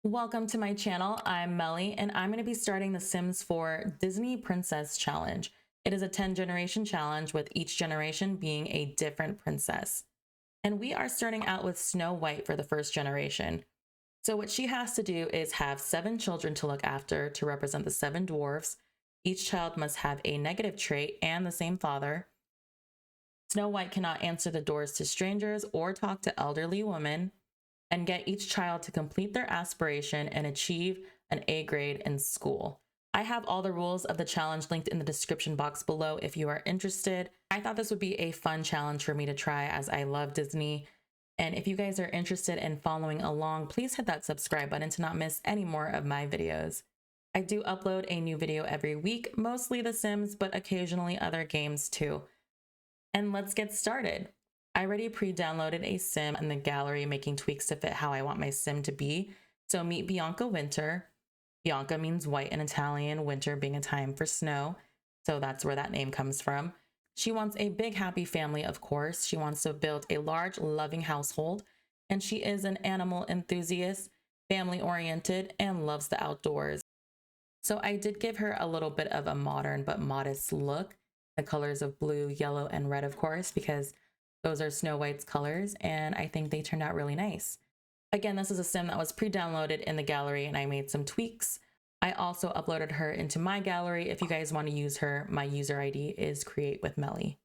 Welcome to my channel. I'm Melly, and I'm going to be starting the Sims 4 Disney Princess Challenge. It is a 10 generation challenge with each generation being a different princess. And we are starting out with Snow White for the first generation. So what she has to do is have 7 children to look after to represent the 7 dwarfs. Each child must have a negative trait and the same father. Snow White cannot answer the doors to strangers or talk to elderly women, and get each child to complete their aspiration and achieve an A grade in school. I have all the rules of the challenge linked in the description box below if you are interested. I thought this would be a fun challenge for me to try as I love Disney. And if you guys are interested in following along, please hit that subscribe button to not miss any more of my videos. I do upload a new video every week, mostly The Sims, but occasionally other games too. And let's get started. I already pre-downloaded a sim in the gallery, making tweaks to fit how I want my sim to be. So meet Bianca Winter. Bianca means white in Italian, winter being a time for snow. So that's where that name comes from. She wants a big, happy family, of course. She wants to build a large, loving household. And she is an animal enthusiast, family-oriented, and loves the outdoors. So I did give her a little bit of a modern but modest look. The colors of blue, yellow, and red, of course, because those are Snow White's colors, and I think they turned out really nice. Again, this is a sim that was pre-downloaded in the gallery, and I made some tweaks. I also uploaded her into my gallery. If you guys want to use her, my user ID is createwithmelly.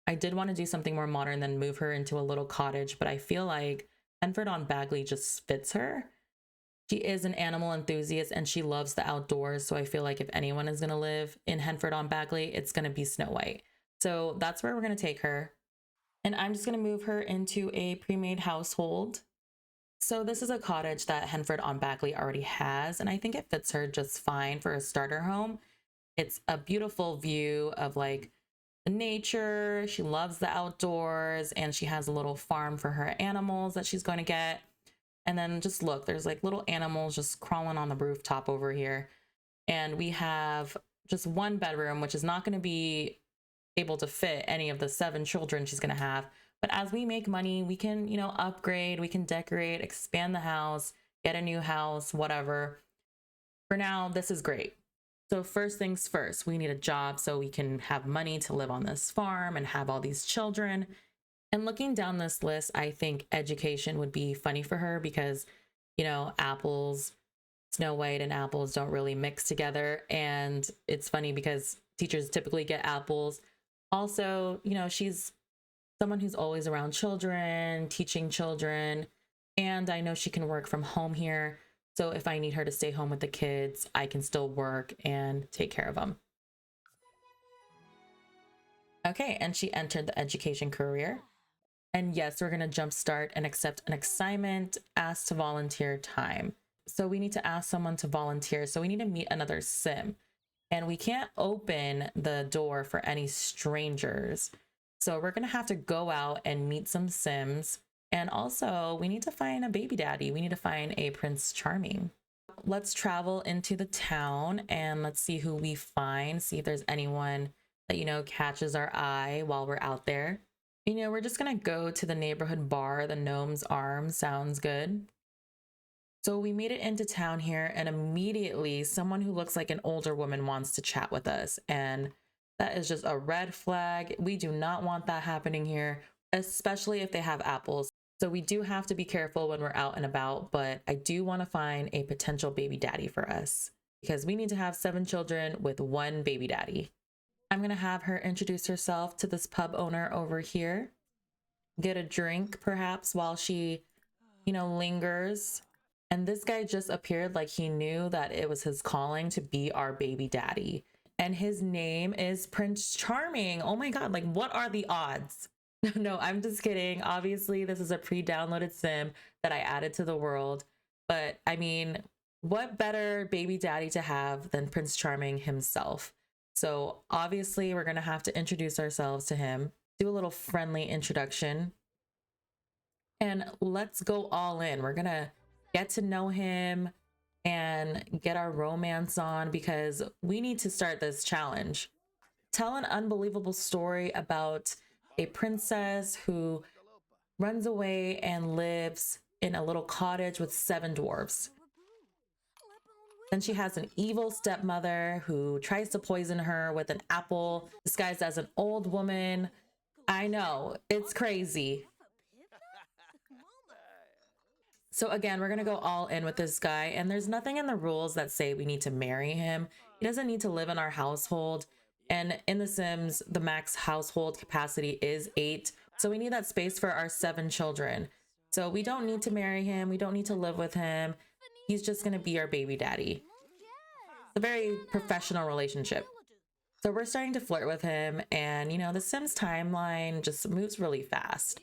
I did want to do something more modern than move her into a little cottage, but I feel like Henford-on-Bagley just fits her. She is an animal enthusiast and she loves the outdoors, so I feel like if anyone is going to live in Henford-on-Bagley, it's going to be Snow White. So that's where we're going to take her. And I'm just going to move her into a pre-made household. So this is a cottage that Henford-on-Bagley already has, and I think it fits her just fine for a starter home. It's a beautiful view of like nature. She loves the outdoors, and she has a little farm for her animals that she's going to get. And then just look, there's like little animals just crawling on the rooftop over here. And we have just one bedroom, which is not going to be able to fit any of the 7 children she's going to have. But as we make money, we can, upgrade, we can decorate, expand the house, get a new house, whatever. For now, this is great. So first things first, we need a job so we can have money to live on this farm and have all these children. And looking down this list, I think education would be funny for her because, apples, Snow White and apples don't really mix together. And it's funny because teachers typically get apples. Also, she's someone who's always around children, teaching children, and I know she can work from home here. So if I need her to stay home with the kids, I can still work and take care of them. Okay, and she entered the education career. And yes, we're going to jumpstart and accept an assignment, ask to volunteer time. So we need to ask someone to volunteer. So we need to meet another sim. And we can't open the door for any strangers. So we're going to have to go out and meet some Sims. And also, we need to find a baby daddy. We need to find a Prince Charming. Let's travel into the town and let's see who we find. See if there's anyone that, catches our eye while we're out there. We're just going to go to the neighborhood bar. The Gnome's Arms sounds good. So we made it into town here, and immediately someone who looks like an older woman wants to chat with us. And that is just a red flag. We do not want that happening here, especially if they have apples. So we do have to be careful when we're out and about, but I do want to find a potential baby daddy for us because we need to have 7 children with 1 baby daddy. I'm going to have her introduce herself to this pub owner over here. Get a drink, perhaps, while she, lingers. And this guy just appeared like he knew that it was his calling to be our baby daddy. And his name is Prince Charming. Oh my God, like what are the odds? No, I'm just kidding. Obviously, this is a pre-downloaded sim that I added to the world. But I mean, what better baby daddy to have than Prince Charming himself? So obviously, we're going to have to introduce ourselves to him, do a little friendly introduction, and let's go all in. We're going to get to know him and get our romance on because we need to start this challenge. Tell an unbelievable story about a princess who runs away and lives in a little cottage with 7 dwarfs. Then she has an evil stepmother who tries to poison her with an apple disguised as an old woman. I know, it's crazy. So again, we're going to go all in with this guy, and there's nothing in the rules that say we need to marry him. He doesn't need to live in our household. And in The Sims, the max household capacity is 8. So we need that space for our 7 children. So we don't need to marry him. We don't need to live with him. He's just going to be our baby daddy. It's a very professional relationship. So we're starting to flirt with him, and you know, the Sims timeline just moves really fast.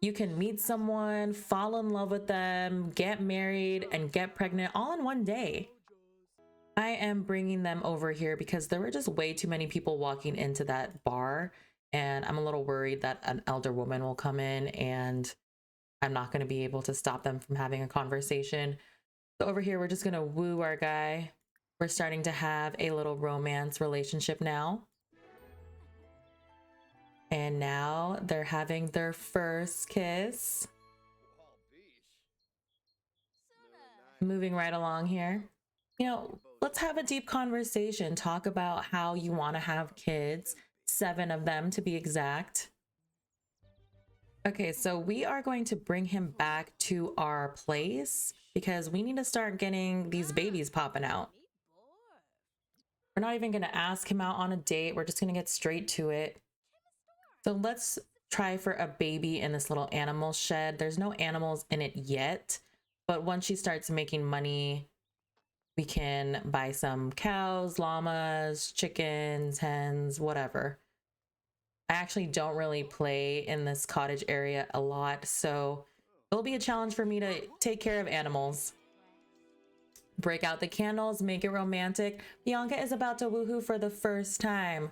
You can meet someone, fall in love with them, get married, and get pregnant all in one day. I am bringing them over here because there were just way too many people walking into that bar, and I'm a little worried that an elder woman will come in and I'm not going to be able to stop them from having a conversation. So over here, we're just going to woo our guy. We're starting to have a little romance relationship now. And now they're having their first kiss. Moving right along here. You know, let's have a deep conversation. Talk about how you want to have kids, 7 of them to be exact. Okay, so we are going to bring him back to our place because we need to start getting these babies popping out. We're not even going to ask him out on a date. We're just going to get straight to it. So let's try for a baby in this little animal shed. There's no animals in it yet, but once she starts making money, we can buy some cows, llamas, chickens, hens, whatever. I actually don't really play in this cottage area a lot, so it'll be a challenge for me to take care of animals. Break out the candles, make it romantic. Bianca is about to woohoo for the first time.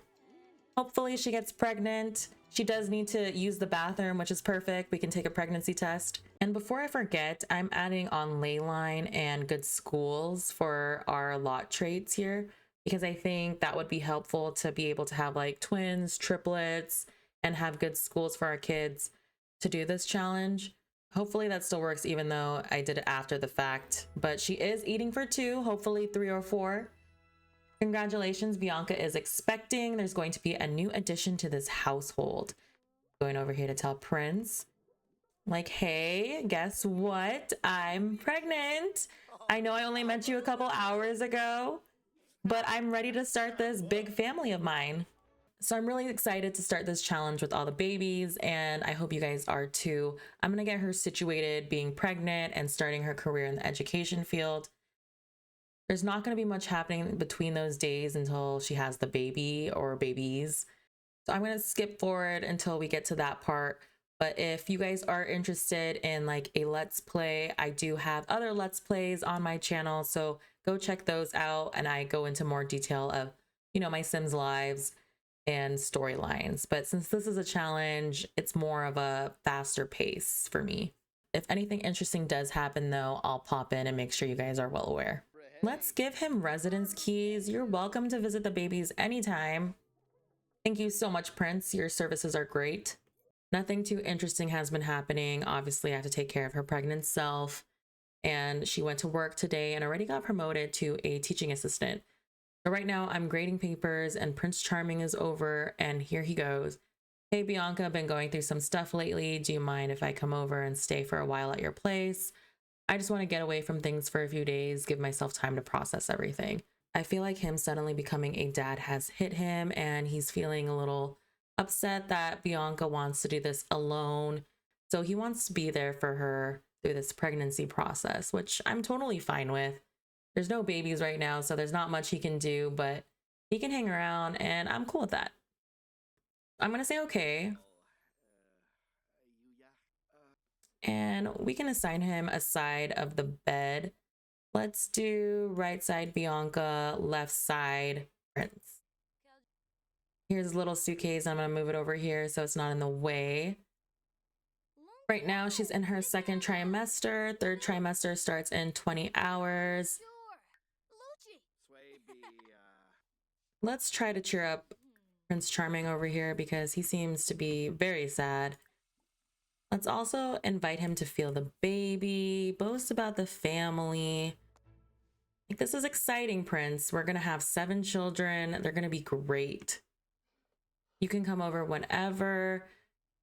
Hopefully she gets pregnant. She does need to use the bathroom, which is perfect. We can take a pregnancy test. And before I forget, I'm adding on leyline and good schools for our lot traits here, because I think that would be helpful to be able to have like twins, triplets, and have good schools for our kids to do this challenge. Hopefully that still works even though I did it after the fact, but she is eating for 2, hopefully 3 or 4. Congratulations, Bianca is expecting. There's going to be a new addition to this household. Going over here to tell Prince, like, hey, guess what? I'm pregnant. I know I only met you a couple hours ago, but I'm ready to start this big family of mine. So I'm really excited to start this challenge with all the babies, and I hope you guys are too. I'm gonna get her situated being pregnant and starting her career in the education field. There's not going to be much happening between those days until she has the baby or babies. So I'm going to skip forward until we get to that part. But if you guys are interested in like a let's play, I do have other let's plays on my channel. So go check those out. And I go into more detail of, you know, my Sims lives and storylines. But since this is a challenge, it's more of a faster pace for me. If anything interesting does happen though, I'll pop in and make sure you guys are well aware. Let's give him residence keys. You're welcome to visit the babies anytime. Thank you so much, Prince. Your services are great. Nothing too interesting has been happening. Obviously, I have to take care of her pregnant self. And she went to work today and already got promoted to a teaching assistant. So right now I'm grading papers and Prince Charming is over and here he goes. Hey, Bianca, I've been going through some stuff lately. Do you mind if I come over and stay for a while at your place? I just want to get away from things for a few days, give myself time to process everything. I feel like him suddenly becoming a dad has hit him and he's feeling a little upset that Bianca wants to do this alone. So he wants to be there for her through this pregnancy process, which I'm totally fine with. There's no babies right now, so there's not much he can do, but he can hang around and I'm cool with that. I'm going to say okay. And we can assign him a side of the bed. Let's do right side Bianca, left side Prince. Here's a little suitcase. I'm going to move it over here so it's not in the way. Right now, she's in her 2nd trimester. 3rd trimester starts in 20 hours. Let's try to cheer up Prince Charming over here because he seems to be very sad. Let's also invite him to feel the baby, boast about the family. Like, this is exciting, Prince. We're gonna have 7 children. They're gonna be great. You can come over whenever.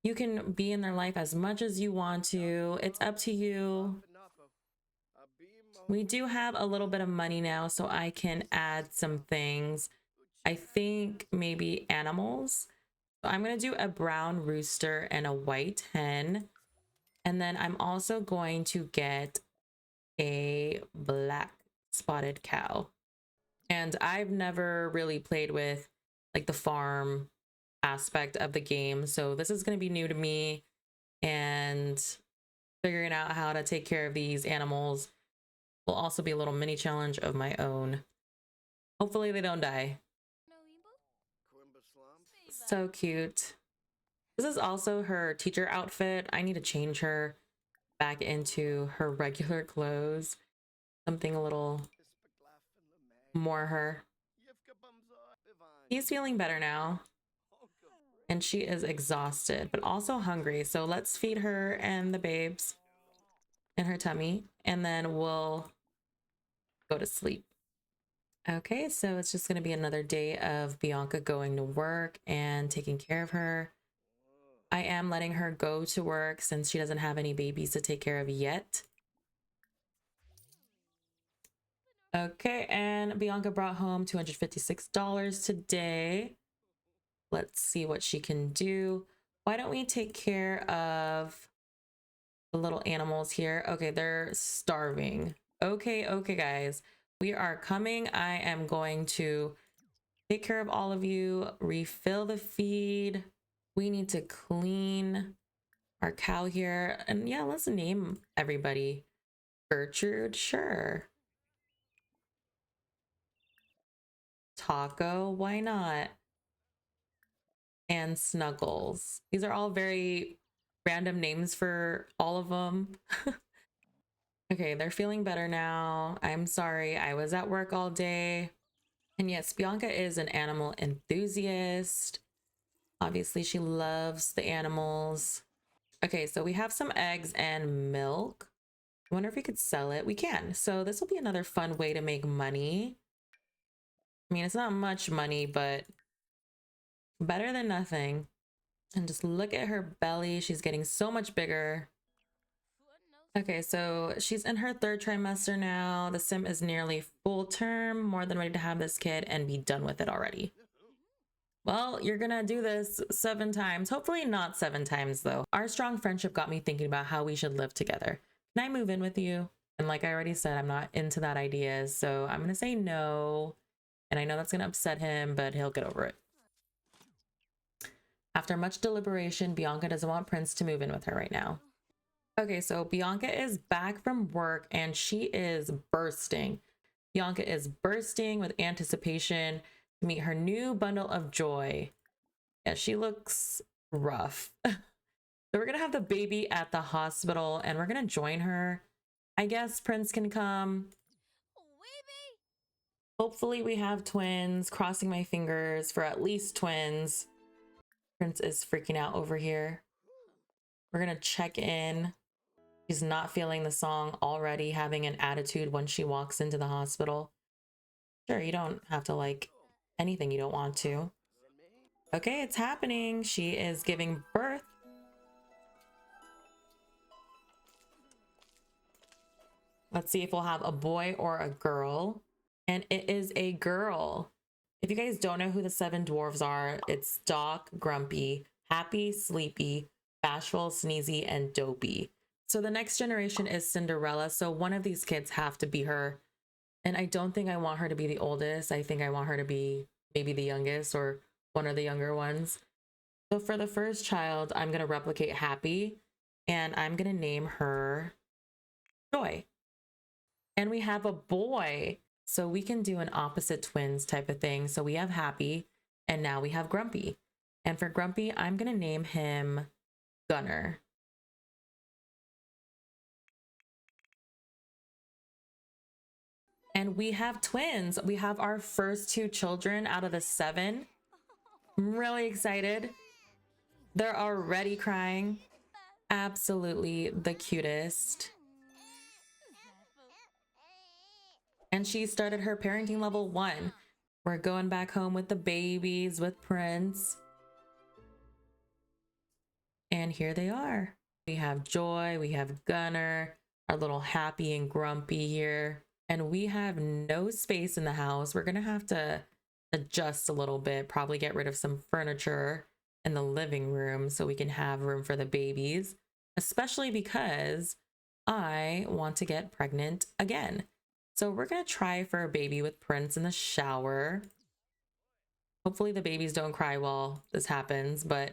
You can be in their life as much as you want to. It's up to you. We do have a little bit of money now, so I can add some things. I think maybe animals. So I'm going to do a brown rooster and a white hen. And then I'm also going to get a black spotted cow. And I've never really played with like the farm aspect of the game. So this is going to be new to me, and figuring out how to take care of these animals will also be a little mini challenge of my own. Hopefully they don't die. So cute. This is also her teacher outfit. I need to change her back into her regular clothes. Something a little more her. He's feeling better now. And she is exhausted, but also hungry. So let's feed her and the babes in her tummy, and then we'll go to sleep. Okay, so it's just going to be another day of Bianca going to work and taking care of her. I am letting her go to work since she doesn't have any babies to take care of yet. Okay, and Bianca brought home $256 today. Let's see what she can do. Why don't we take care of the little animals here? Okay, they're starving. Okay, guys. We are coming. I am going to take care of all of you, refill the feed. We need to clean our cow here. And yeah, let's name everybody. Gertrude, sure. Taco, why not? And Snuggles. These are all very random names for all of them. Okay, they're feeling better now. I'm sorry, I was at work all day. And yes, Bianca is an animal enthusiast. Obviously, she loves the animals. Okay, so we have some eggs and milk. I wonder if we could sell it. We can. So this will be another fun way to make money. I mean, it's not much money, but better than nothing. And just look at her belly. She's getting so much bigger. Okay, so she's in her 3rd trimester now. The sim is nearly full term, more than ready to have this kid and be done with it already. Well, you're gonna do this 7 times. Hopefully not 7 times though. Our strong friendship got me thinking about how we should live together. Can I move in with you? And like I already said, I'm not into that idea. So I'm gonna say no. And I know that's gonna upset him, but he'll get over it. After much deliberation, Bianca doesn't want Prince to move in with her right now. Okay, so Bianca is back from work and she is bursting. Bianca is bursting with anticipation to meet her new bundle of joy. Yeah, she looks rough. So we're gonna have the baby at the hospital and we're gonna join her. I guess Prince can come. Hopefully we have twins. Crossing my fingers for at least twins. Prince is freaking out over here. We're gonna check in. She's not feeling the song already, having an attitude when she walks into the hospital. Sure, you don't have to like anything you don't want to. Okay, it's happening. She is giving birth. Let's see if we'll have a boy or a girl. And it is a girl. If you guys don't know who the 7 dwarves are, it's Doc, Grumpy, Happy, Sleepy, Bashful, Sneezy, and Dopey. So the next generation is Cinderella. So one of these kids have to be her. And I don't think I want her to be the oldest. I think I want her to be maybe the youngest or one of the younger ones. So for the first child, I'm going to replicate Happy and I'm going to name her Joy. And we have a boy. So we can do an opposite twins type of thing. So we have Happy and now we have Grumpy. And for Grumpy, I'm going to name him Gunner. And we have twins. We have our first 2 children out of the 7. I'm really excited. They're already crying. absolutely the cutest. And she started her parenting level 1. We're going back home with the babies with Prince. And here they are. We have Joy, we have Gunner, our little Happy and Grumpy here. And we have no space in the house. We're gonna have to adjust a little bit, probably get rid of some furniture in the living room so we can have room for the babies, especially because I want to get pregnant again. So we're gonna try for a baby with Prince in the shower. Hopefully the babies don't cry while this happens, but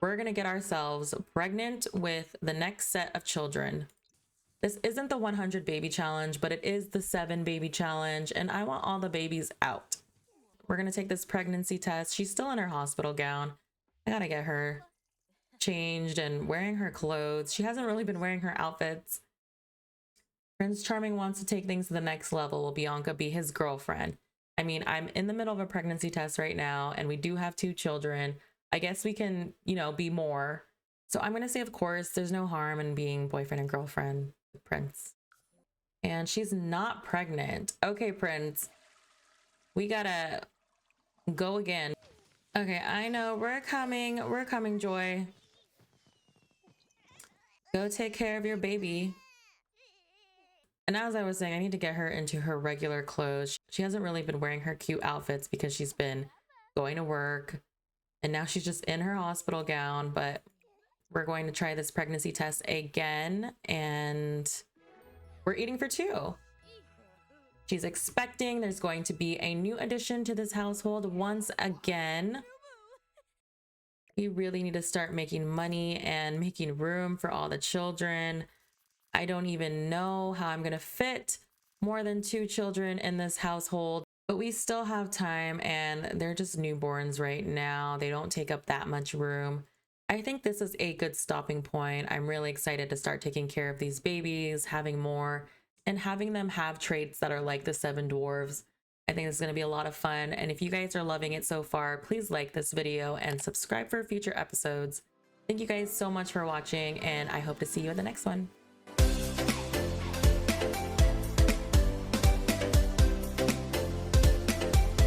we're gonna get ourselves pregnant with the next set of children. This isn't the 100 baby challenge, but it is the 7 baby challenge, and I want all the babies out. We're gonna take this pregnancy test. She's still in her hospital gown. I gotta get her changed and wearing her clothes. She hasn't really been wearing her outfits. Prince Charming wants to take things to the next level. Will Bianca be his girlfriend? I mean, I'm in the middle of a pregnancy test right now, and we do have 2 children. I guess we can, you know, be more. So I'm gonna say, of course, there's no harm in being boyfriend and girlfriend with Prince. And she's not pregnant. Okay, Prince, we gotta go again. Okay, I know, we're coming, Joy. Go take care of your baby. And as I was saying, I need to get her into her regular clothes. She hasn't really been wearing her cute outfits because she's been going to work. And now she's just in her hospital gown, but we're going to try this pregnancy test again. And we're eating for 2. She's expecting there's going to be a new addition to this household once again. We really need to start making money and making room for all the children. I don't even know how I'm gonna fit more than 2 children in this household, but we still have time, and they're just newborns right now. They don't take up that much room. I think this is a good stopping point. I'm really excited to start taking care of these babies, having more, and having them have traits that are like the 7 dwarves. I think it's gonna be a lot of fun. And if you guys are loving it so far, please like this video and subscribe for future episodes. Thank you guys so much for watching, and I hope to see you in the next one.